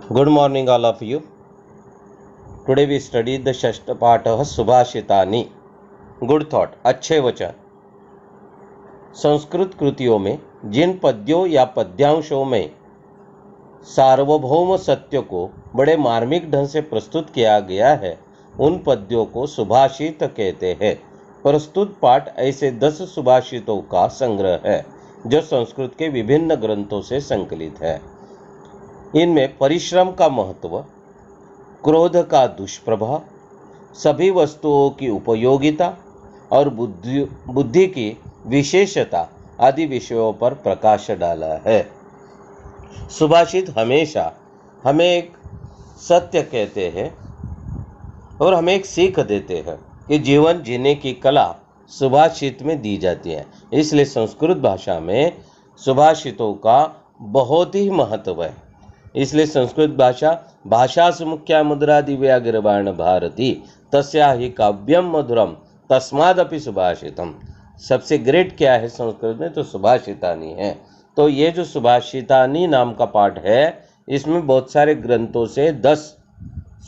Good morning, all of you. Today we study the Shashta Patah Subhashitani. Good thought, अच्छे वचन। संस्कृत कृतियों में जिन पद्यों या पद्यांशों में सार्वभौम सत्य को बड़े मार्मिक ढंग से प्रस्तुत किया गया है, उन पद्यों को सुभाषित कहते हैं। प्रस्तुत पाठ ऐसे 10 सुभाषितों का संग्रह है जो संस्कृत के विभिन्न ग्रंथों से संकलित है। इनमें परिश्रम का महत्व, क्रोध का दुष्प्रभाव, सभी वस्तुओं की उपयोगिता और बुद्धि की विशेषता आदि विषयों पर प्रकाश डाला है। सुभाषित हमेशा हमें एक सत्य कहते हैं और हमें एक सीख देते हैं कि जीवन जीने की कला सुभाषित में दी जाती है। इसलिए संस्कृत भाषा में सुभाषितों का बहुत ही महत्व है। इसलिए संस्कृत भाषा मुख्या मुद्रा दिव्या गिरवाण भारती तस्या ही काव्यम मधुरम तस्मादपि सुभाषितम। सबसे ग्रेट क्या है संस्कृत में? तो सुभाषितानी है। तो ये जो सुभाषितानी नाम का पाठ है, इसमें बहुत सारे ग्रंथों से 10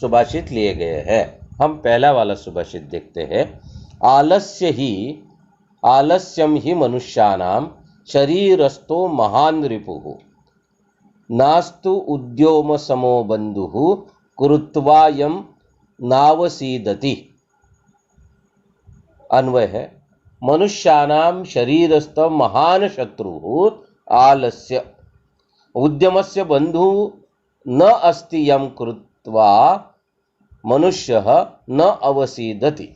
सुभाषित लिए गए हैं। हम पहला वाला सुभाषित देखते हैं। आलस्यम ही मनुष्यानां शरीरस्थो महान रिपुः नास्तु उद्योम समो बंधुः कृत्वायं नावसीदति। अन्वय है, मनुष्यानां शरीरस्थ महान शत्रुः आलस्य उद्यमस्य बंधुः न अस्ति यं कृत्वा मनुष्यः न अवसीदति।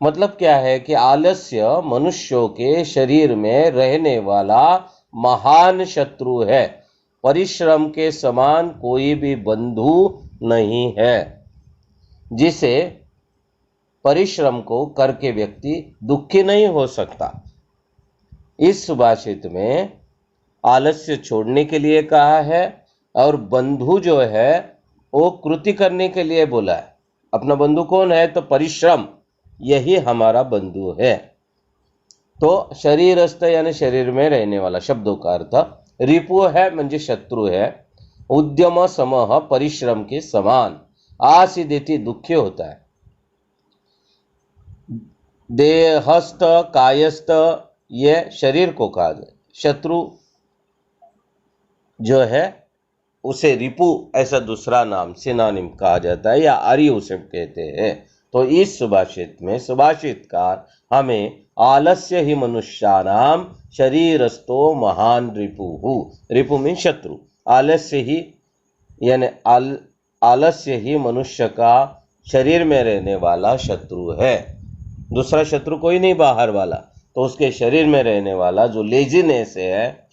मतलब क्या है कि आलस्य मनुष्यों के शरीर में रहने वाला महान शत्रु है। परिश्रम के समान कोई भी बंधु नहीं है जिसे परिश्रम को करके व्यक्ति दुखी नहीं हो सकता। इस सुभाषित में आलस्य छोड़ने के लिए कहा है और बंधु जो है वो कृति करने के लिए बोला है। अपना बंधु कौन है? तो परिश्रम, यही हमारा बंधु है। तो शरीरस्थ यानी शरीर में रहने वाला, शब्दों का अर्थ रिपु है म्हणजे शत्रु है। उद्यम समह परिश्रम के समान, आसीदेति दुखी होता है। देहस्थ कायस्थ ये शरीर को कहा जाए। शत्रु जो है उसे रिपु ऐसा दूसरा नाम सिनोनिम कहा जाता है या आर्य उसे कहते हैं। तो इस सुभाषित में सुभाषितकार हमें आलस्य ही मनुष्यानां शरीरस्थो महान रिपुः, रिपु मीन शत्रु, आलस्य ही यानी आलस्य ही मनुष्य का शरीर में रहने वाला शत्रु है। दूसरा शत्रु कोई नहीं बाहर वाला, तो उसके शरीर में रहने वाला जो लेजीनेस है,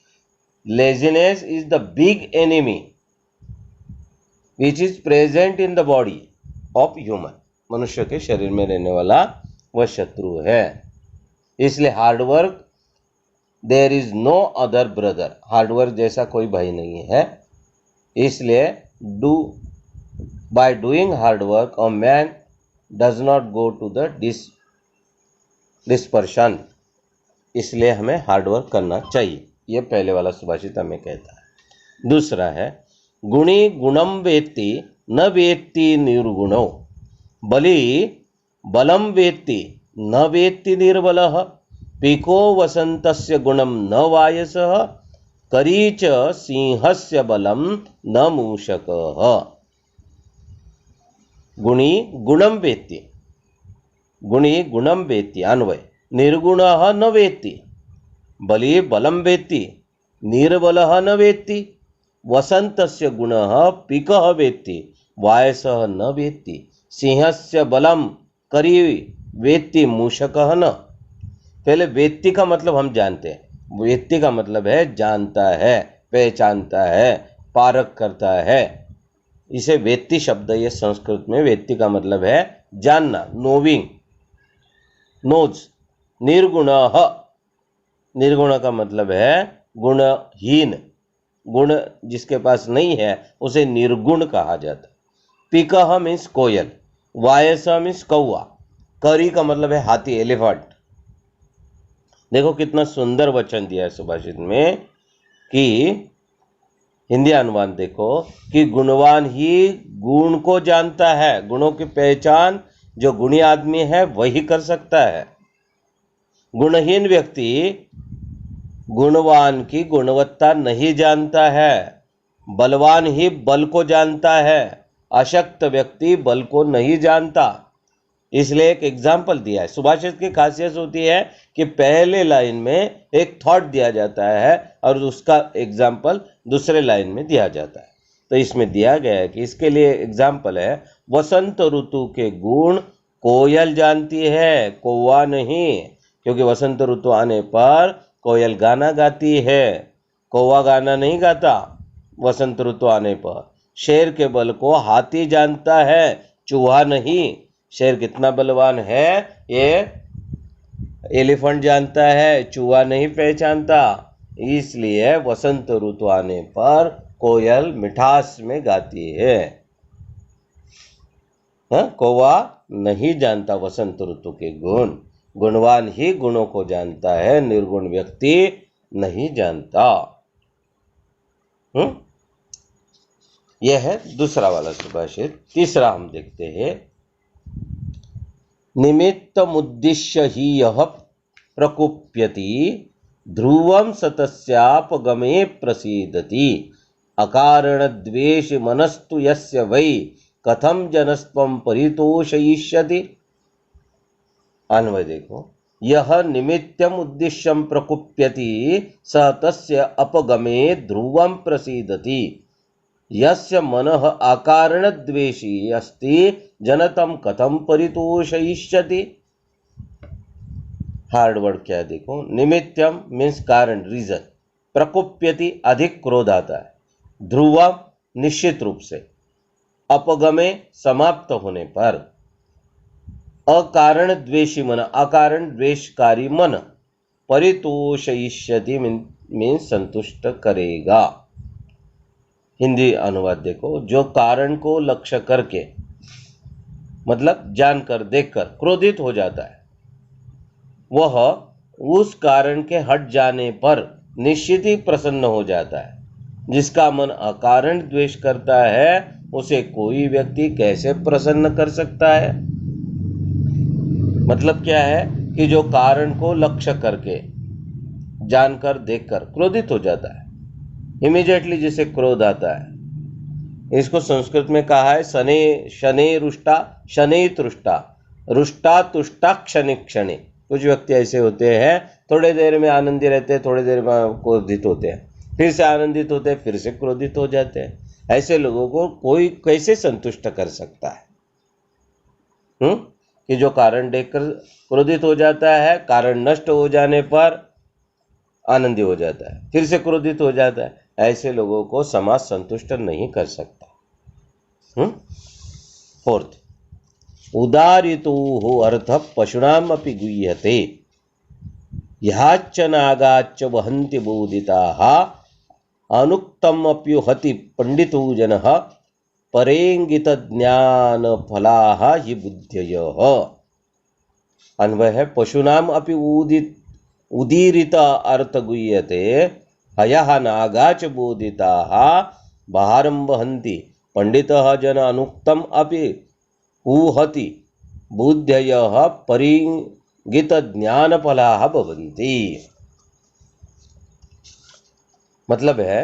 laziness is the big enemy which is present in the body of human. मनुष्य के शरीर में रहने वाला वह शत्रु है। इसलिए hard work, there is no other brother, hard work जैसा कोई भाई नहीं है। इसलिए by doing hard work a man does not go to the dispersion. इसलिए हमें हार्डवर्क करना चाहिए। यह पहले वाला सुभाषित हमें कहता है। दूसरा है, गुणी गुणम वेत्ति न वेत्ति निर्गुणो, बली बलम वेत्ति न वेत्ति निर्बलः, पीको वसंतस्य गुणम न वायसः, करीच सिंहस्य बलम न मूषकः। गुणी गुणम वेत्ति, गुणी गुणम वेत्ति अन्वय, निर्गुणः न वेत्ति, बली बलम वेत्ति, निर्बलः न वेत्ति, वसंतस्य गुणः पीकः वेत्ति, वायसः न वेत्ति, सिंहस्य बलम करी वेत्ति मूषकः न। पहले वेत्ति का मतलब हम जानते हैं। वेत्ति का मतलब है जानता है, पहचानता है, पारख करता है। इसे वेत्ति शब्द, ये संस्कृत में वेत्ति का मतलब है जानना, नोविंग, नोज। निर्गुणः, निर्गुण का मतलब है गुणहीन, गुण जिसके पास नहीं है उसे निर्गुण कहा जाता है। पीकः मीन्स कोयल, वायस मीन्स कौआ, करी का मतलब है हाथी, एलिफेंट। देखो कितना सुंदर वचन दिया है सुभाषित में कि हिंदी अनुवाद देखो कि गुणवान ही गुण को जानता है। गुणों की पहचान जो गुणी आदमी है वही कर सकता है। गुणहीन व्यक्ति गुणवान की गुणवत्ता नहीं जानता है। बलवान ही बल को जानता है। अशक्त व्यक्ति बल को नहीं जानता। इसलिए एक एग्जाम्पल दिया है। सुभाषित की खासियत होती है कि पहले लाइन में एक थॉट दिया जाता है और उसका एग्जाम्पल दूसरे लाइन में दिया जाता है। तो इसमें दिया गया है कि इसके लिए एग्जाम्पल है, वसंत ऋतु के गुण कोयल जानती है, कौवा नहीं, क्योंकि वसंत ऋतु आने पर कोयल गाना गाती है, कौवा गाना नहीं गाता वसंत ऋतु आने पर। शेर के बल को हाथी जानता है, चूहा नहीं। शेर कितना बलवान है ये एलिफेंट जानता है, चूहा नहीं पहचानता। इसलिए वसंत ऋतु आने पर कोयल मिठास में गाती है। कौवा नहीं जानता वसंत ऋतु के गुण। गुणवान ही गुणों को जानता है, निर्गुण व्यक्ति नहीं जानता। यह है दूसरा वाला सुभाषित। तीसरा हम देखते हैं, निमित्तमुद्दिश्य ही यः प्रकुप्यति, ध्रुवं सतस्यापगमे प्रसीदति, अकारणद्वेषि मनस्तु यस्य वै, कथम जनस्त्वं परितोषयिष्यति। अन्वय देखो, यह निमित्तम उद्दिश्यम प्रकुप्यति स तस्य अपगमे ध्रुवं प्रसीदति, यस्य मनः अकारणद्वेषी अस्ति जनतं कथम परितोषयिष्यति। हार्ड वर्ड क्या है देखो। निमित्तम मीन्स कारण, रीजन। प्रकुप्यति अधिक क्रोध आता है। ध्रुवम निश्चित रूप से। अपगमे समाप्त होने पर। अकारण द्वेषी मन, अकारण द्वेषकारी मन। परितोषयिष्यति मीन्स संतुष्ट करेगा। हिंदी अनुवाद देखो, जो कारण को लक्ष्य करके मतलब जानकर देखकर क्रोधित हो जाता है, वह उस कारण के हट जाने पर निश्चित ही प्रसन्न हो जाता है। जिसका मन अकारण द्वेष करता है उसे कोई व्यक्ति कैसे प्रसन्न कर सकता है। मतलब क्या है कि जो कारण को लक्ष्य करके जानकर देखकर क्रोधित हो जाता है, इमीडिएटली जिसे क्रोध आता है, इसको संस्कृत में कहा है शनै रुष्टा शनै तुष्टा, रुष्टा तुष्टा क्षणि क्षणि। कुछ व्यक्ति ऐसे होते हैं, थोड़े देर में आनंदी रहते हैं, थोड़ी देर में क्रोधित होते हैं, फिर से आनंदित होते हैं, फिर से क्रोधित हो जाते हैं। ऐसे लोगों को कोई कैसे संतुष्ट कर सकता है? कि जो कारण देखकर क्रोधित हो जाता है, कारण नष्ट हो जाने पर आनंदी हो जाता है, फिर से क्रोधित हो जाता है, ऐसे लोगों को समाज संतुष्ट नहीं कर सकता। फोर्थ, उदारितो अर्थ पशुनाम अपि गुह्यते, ह्याच्च नागाच्च वहन्ति बोधिताः, अनुक्तम अप्युहति पंडितो जनः, परेंगित ज्ञान फलाः हि बुद्धयः। अन्वय है, पशुनाम अपि उदीरित अर्थ गुह्यते, हयः नागाच बोधिताः, बहारं वहन्ति पंडितः जन, अनुक्तम अपि ऊहति बुद्धयः, परिंगित ज्ञान फलाः भवन्ति। मतलब है,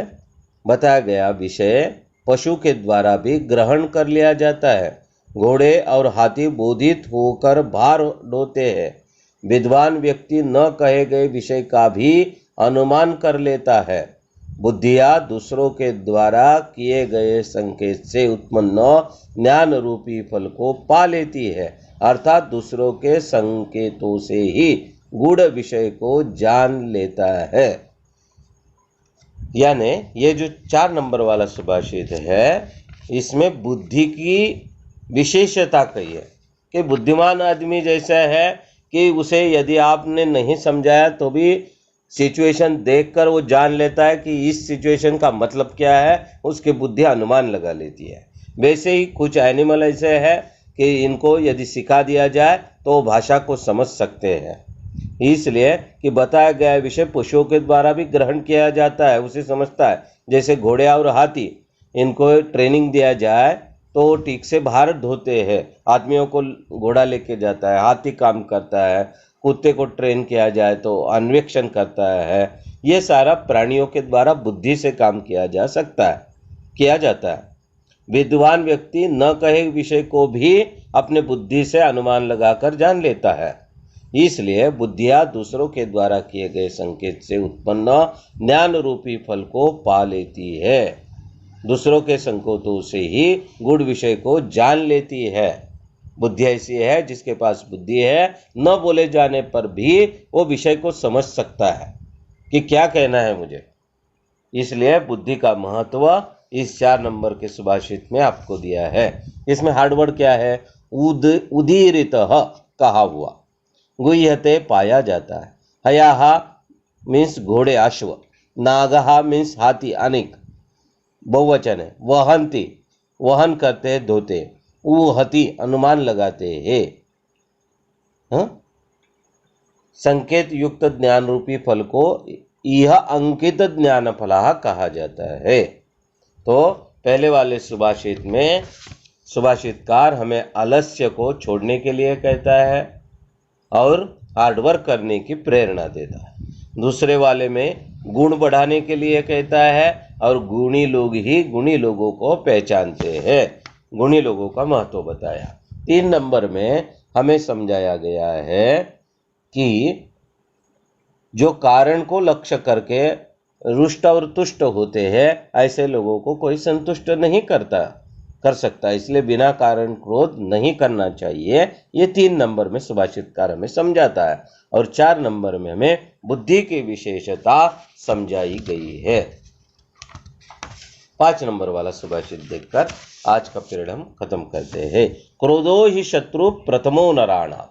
बताया गया विषय पशु के द्वारा भी ग्रहण कर लिया जाता है। घोड़े और हाथी बोधित होकर भार ढोते हैं। विद्वान व्यक्ति न कहे गए विषय का भी अनुमान कर लेता है। बुद्धिया दूसरों के द्वारा किए गए संकेत से उत्पन्न ज्ञान रूपी फल को पा लेती है, अर्थात दूसरों के संकेतों से ही गूढ़ विषय को जान लेता है। यानी ये जो 4 नंबर वाला सुभाषित है, इसमें बुद्धि की विशेषता कही है कि बुद्धिमान आदमी जैसा है कि उसे यदि आपने नहीं समझाया तो भी सिचुएशन देखकर वो जान लेता है कि इस सिचुएशन का मतलब क्या है, उसकी बुद्धि अनुमान लगा लेती है। वैसे ही कुछ एनिमल ऐसे हैं कि इनको यदि सिखा दिया जाए तो भाषा को समझ सकते हैं। इसलिए कि बताया गया विषय पशुओं के द्वारा भी ग्रहण किया जाता है, उसे समझता है। जैसे घोड़े और हाथी, इनको ट्रेनिंग दिया जाए तो ठीक से बाहर ढोते हैं। आदमियों को घोड़ा लेके जाता है, हाथी काम करता है, कुत्ते को ट्रेन किया जाए तो अन्वेषण करता है। ये सारा प्राणियों के द्वारा बुद्धि से काम किया जाता है। विद्वान व्यक्ति न कहे विषय को भी अपने बुद्धि से अनुमान लगाकर जान लेता है। इसलिए बुद्धिया दूसरों के द्वारा किए गए संकेत से उत्पन्न ज्ञान रूपी फल को पा लेती है। दूसरों के संकेतों से ही गुण विषय को जान लेती है। बुद्धि ऐसी है जिसके पास बुद्धि है, न बोले जाने पर भी वो विषय को समझ सकता है कि क्या कहना है मुझे। इसलिए बुद्धि का महत्व इस 4 नंबर के सुभाषित में आपको दिया है। इसमें हार्डवर्ड क्या है? उदीरित कहा हुआ, गुह्यते पाया जाता है, हयाहा मीन्स घोड़े अश्व, नागहा मीन्स हाथी अनेक बहुवचन है, वहंती वहन करते हैं धोते, ऊहति अनुमान लगाते हैं। संकेत युक्त ज्ञान रूपी फल को यह अंकित ज्ञान फला कहा जाता है। तो पहले वाले सुभाषित में सुभाषितकार हमें आलस्य को छोड़ने के लिए कहता है और हार्डवर्क करने की प्रेरणा देता है। दूसरे वाले में गुण बढ़ाने के लिए कहता है और गुणी लोग ही गुणी लोगों को पहचानते हैं, गुणी लोगों का महत्व बताया। 3 नंबर में हमें समझाया गया है कि जो कारण को लक्ष्य करके रुष्ट और तुष्ट होते हैं, ऐसे लोगों को कोई संतुष्ट नहीं कर सकता, इसलिए बिना कारण क्रोध नहीं करना चाहिए। ये 3 नंबर में सुभाषितकार हमें समझाता है और 4 नंबर में हमें बुद्धि की विशेषता समझाई गई है। 5 नंबर वाला सुभाषित देखकर आज का पीरियड हम खत्म करते हैं। क्रोधो ही शत्रु प्रथमो नराणां,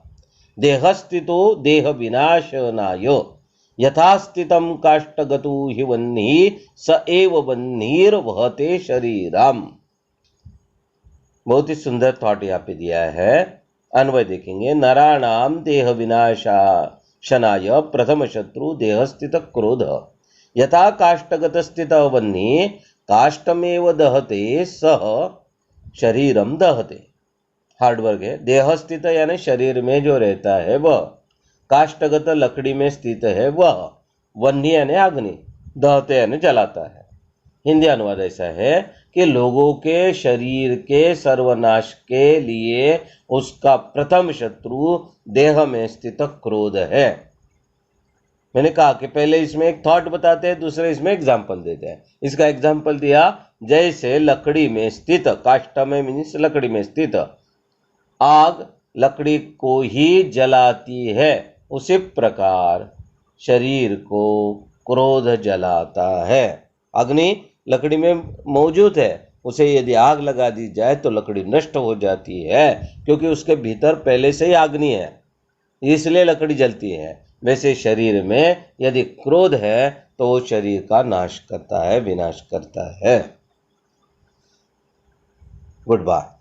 देहस्थितो देह विनाशनाय, यथास्थितं काष्ठगतो हि वह्निः स एव वह्निर्वहते शरीरम। बहुत ही सुंदर थॉट यहाँ पे दिया है। अन्वय देखेंगे। नराणाम देह विनाशनाय प्रथम शत्रु देहस्थित क्रोध, यथा काष्ठगत स्थित वह्नि काष्ठमेव दहते सह शरीरम दहते। हार्डवर्क है। देहस्थित यानी शरीर में जो रहता है वह, काष्ठगत लकड़ी में स्थित है वह, वह्नि यानी अग्नि, दहते यानी जलाता है। हिंदी अनुवाद ऐसा है कि लोगों के शरीर के सर्वनाश के लिए उसका प्रथम शत्रु देह में स्थित क्रोध है। मैंने कहा कि पहले इसमें एक थॉट बताते हैं, दूसरे इसमें एग्जाम्पल देते हैं। इसका एग्जाम्पल दिया, जैसे लकड़ी में स्थित, काष्ठ में मीन्स लकड़ी में स्थित, आग लकड़ी को ही जलाती है, उसी प्रकार शरीर को क्रोध जलाता है। अग्नि लकड़ी में मौजूद है, उसे यदि आग लगा दी जाए तो लकड़ी नष्ट हो जाती है, क्योंकि उसके भीतर पहले से ही अग्नि है, इसलिए लकड़ी जलती है। वैसे शरीर में यदि क्रोध है तो वो शरीर का नाश करता है, विनाश करता है। Good bye.